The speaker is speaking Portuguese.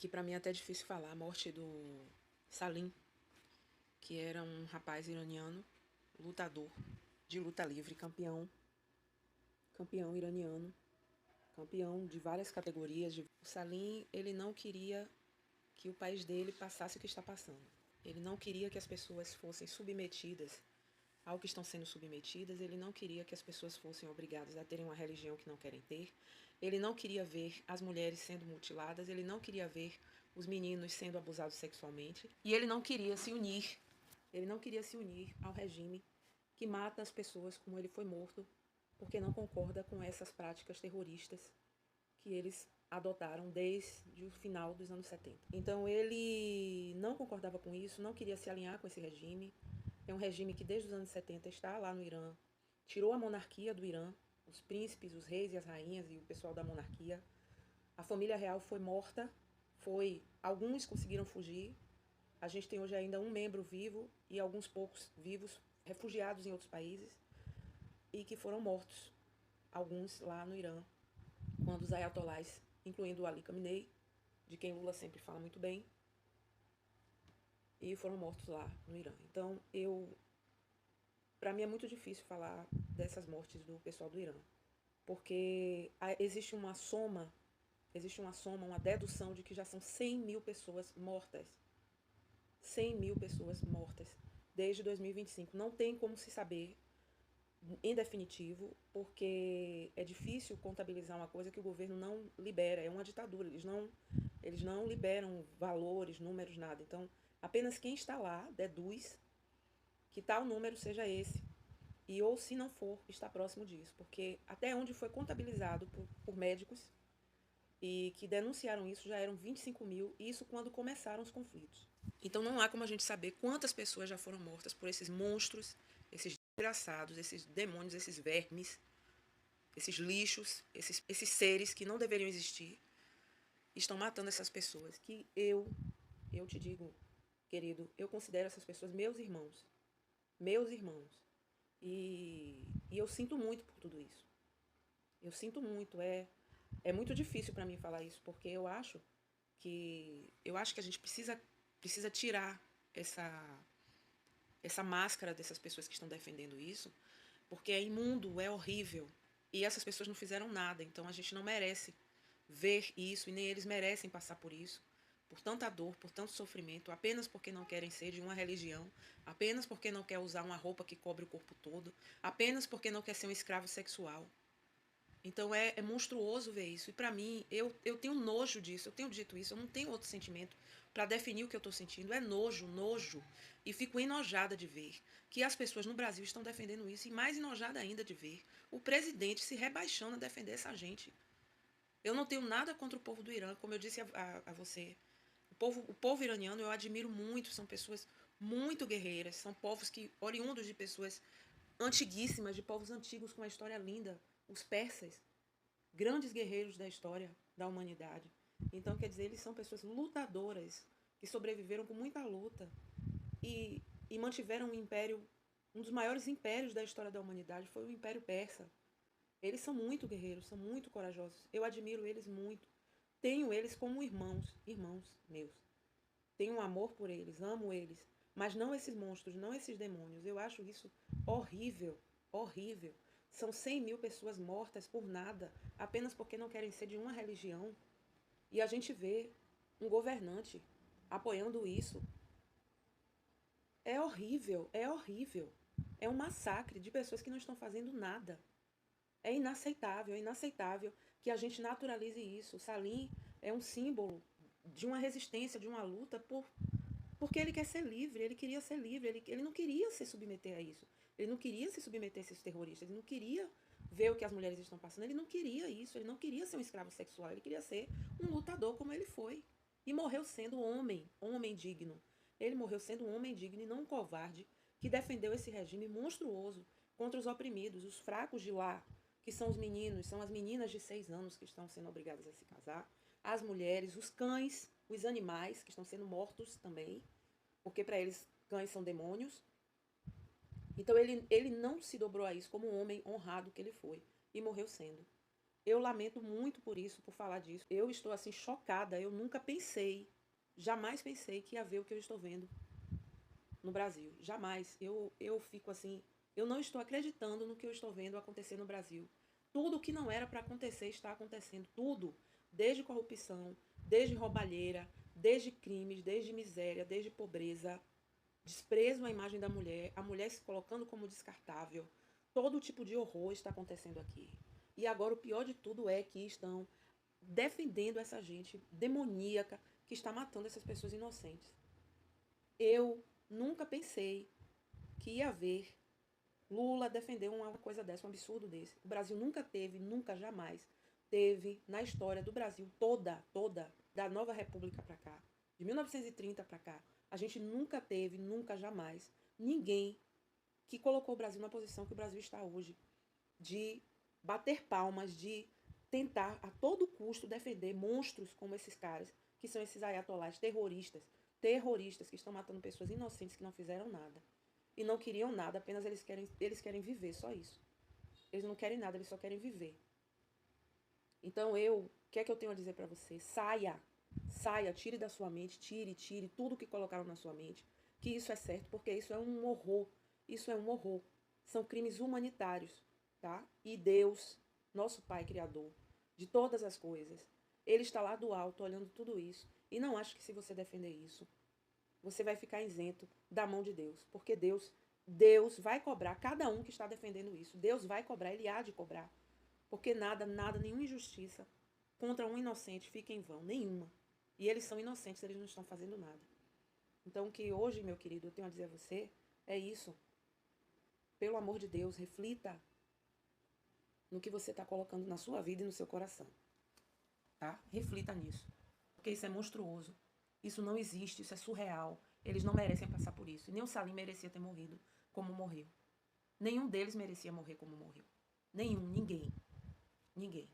que para mim é até difícil falar, a morte do Salim, que era um rapaz iraniano, lutador de luta livre, campeão iraniano, campeão de várias categorias. O Salim, ele não queria que o país dele passasse o que está passando. Ele não queria que as pessoas fossem submetidas ao que estão sendo submetidas. Ele não queria que as pessoas fossem obrigadas a terem uma religião que não querem ter. Ele não queria ver as mulheres sendo mutiladas. Ele não queria ver os meninos sendo abusados sexualmente. E ele não queria se unir. Ele não queria se unir ao regime que mata as pessoas como ele foi morto, porque não concorda com essas práticas terroristas que eles adotaram desde o final dos anos 70. Então ele não concordava com isso, não queria se alinhar com esse regime. É um regime que desde os anos 70 está lá no Irã, tirou a monarquia do Irã, os príncipes, os reis e as rainhas e o pessoal da monarquia. A família real foi morta, alguns conseguiram fugir. A gente tem hoje ainda um membro vivo e alguns poucos vivos, refugiados em outros países, e que foram mortos, alguns lá no Irã, quando os ayatolás, incluindo o Ali Khamenei, de quem Lula sempre fala muito bem, e foram mortos lá no Irã. Então, para mim é muito difícil falar dessas mortes do pessoal do Irã, porque existe uma dedução de que já são 100 mil pessoas mortas. 100 mil pessoas mortas desde 2025. Não tem como se saber em definitivo, porque é difícil contabilizar uma coisa que o governo não libera, é uma ditadura, eles não liberam valores, números, nada. Então, apenas quem está lá deduz que tal número seja esse, e ou se não for, está próximo disso, porque até onde foi contabilizado por médicos e que denunciaram isso já eram 25 mil, isso quando começaram os conflitos. Então não há como a gente saber quantas pessoas já foram mortas por esses monstros, esses desgraçados, esses demônios, esses vermes, esses lixos, esses seres que não deveriam existir, estão matando essas pessoas que eu te digo, querido, eu considero essas pessoas meus irmãos. Meus irmãos. E eu sinto muito por tudo isso. Eu sinto muito. É muito difícil para mim falar isso, porque eu acho que a gente precisa tirar essa máscara dessas pessoas que estão defendendo isso, porque é imundo, é horrível. E essas pessoas não fizeram nada, então a gente não merece ver isso, e nem eles merecem passar por isso, por tanta dor, por tanto sofrimento, apenas porque não querem ser de uma religião, apenas porque não quer usar uma roupa que cobre o corpo todo, apenas porque não quer ser um escravo sexual. Então é monstruoso ver isso. E para mim, eu tenho nojo disso, eu tenho dito isso, eu não tenho outro sentimento para definir o que eu estou sentindo. É nojo, nojo. E fico enojada de ver que as pessoas no Brasil estão defendendo isso, e mais enojada ainda de ver o presidente se rebaixando a defender essa gente. Eu não tenho nada contra o povo do Irã, como eu disse a você. O povo iraniano eu admiro muito, são pessoas muito guerreiras, são povos que oriundos de pessoas antiguíssimas, de povos antigos com uma história linda. Os persas, grandes guerreiros da história da humanidade. Então, quer dizer, eles são pessoas lutadoras, que sobreviveram com muita luta e mantiveram um império, um dos maiores impérios da história da humanidade foi o Império Persa. Eles são muito guerreiros, são muito corajosos. Eu admiro eles muito. Tenho eles como irmãos meus. Tenho um amor por eles, amo eles. Mas não esses monstros, não esses demônios. Eu acho isso horrível, horrível. São 100 mil pessoas mortas por nada, apenas porque não querem ser de uma religião. E a gente vê um governante apoiando isso. É horrível, é horrível. É um massacre de pessoas que não estão fazendo nada. É inaceitável que a gente naturalize isso. O Salim é um símbolo de uma resistência, de uma luta porque ele quer ser livre, ele queria ser livre, ele não queria se submeter a isso. Ele não queria se submeter a esses terroristas, ele não queria ver o que as mulheres estão passando, ele não queria isso, ele não queria ser um escravo sexual, ele queria ser um lutador como ele foi. E morreu sendo homem digno. Ele morreu sendo um homem digno e não um covarde que defendeu esse regime monstruoso contra os oprimidos, os fracos de lá, que são os meninos, são as meninas de 6 anos que estão sendo obrigadas a se casar, as mulheres, os cães, os animais que estão sendo mortos também, porque para eles cães são demônios. Então ele não se dobrou a isso como um homem honrado que ele foi, e morreu sendo. Eu lamento muito por isso, por falar disso. Eu estou assim chocada. Eu nunca pensei, jamais pensei que ia ver o que eu estou vendo no Brasil. Jamais. Eu fico assim, eu não estou acreditando no que eu estou vendo acontecer no Brasil. Tudo que não era para acontecer está acontecendo. Tudo. Desde corrupção, desde roubalheira, desde crimes, desde miséria, desde pobreza, desprezo à imagem da mulher, a mulher se colocando como descartável. Todo tipo de horror está acontecendo aqui. E agora o pior de tudo é que estão defendendo essa gente demoníaca que está matando essas pessoas inocentes. Eu nunca pensei que ia ver Lula defender uma coisa dessa, um absurdo desse. O Brasil nunca teve, nunca, jamais teve na história do Brasil toda, da nova república para cá, de 1930 para cá, a gente nunca teve, nunca, jamais, ninguém que colocou o Brasil na posição que o Brasil está hoje, de bater palmas, de tentar a todo custo defender monstros como esses caras, que são esses ayatolás terroristas que estão matando pessoas inocentes que não fizeram nada. E não queriam nada, apenas eles querem viver, só isso. Eles não querem nada, eles só querem viver. Então o que é que eu tenho a dizer para você? Saia, tire da sua mente, tire tudo que colocaram na sua mente, que isso é certo, porque isso é um horror, São crimes humanitários, tá? E Deus, nosso Pai Criador, de todas as coisas, Ele está lá do alto, olhando tudo isso, e não acho que se você defender isso, você vai ficar isento da mão de Deus, porque Deus vai cobrar cada um que está defendendo isso. Deus vai cobrar, Ele há de cobrar. Porque nada, nenhuma injustiça contra um inocente fica em vão, nenhuma. E eles são inocentes, eles não estão fazendo nada. Então, o que hoje, meu querido, eu tenho a dizer a você é isso. Pelo amor de Deus, reflita no que você está colocando na sua vida e no seu coração. Tá? Reflita nisso. Porque isso é monstruoso. Isso não existe, isso é surreal. Eles não merecem passar por isso. E nem o Salim merecia ter morrido como morreu. Nenhum deles merecia morrer como morreu. Nenhum, ninguém. Ninguém.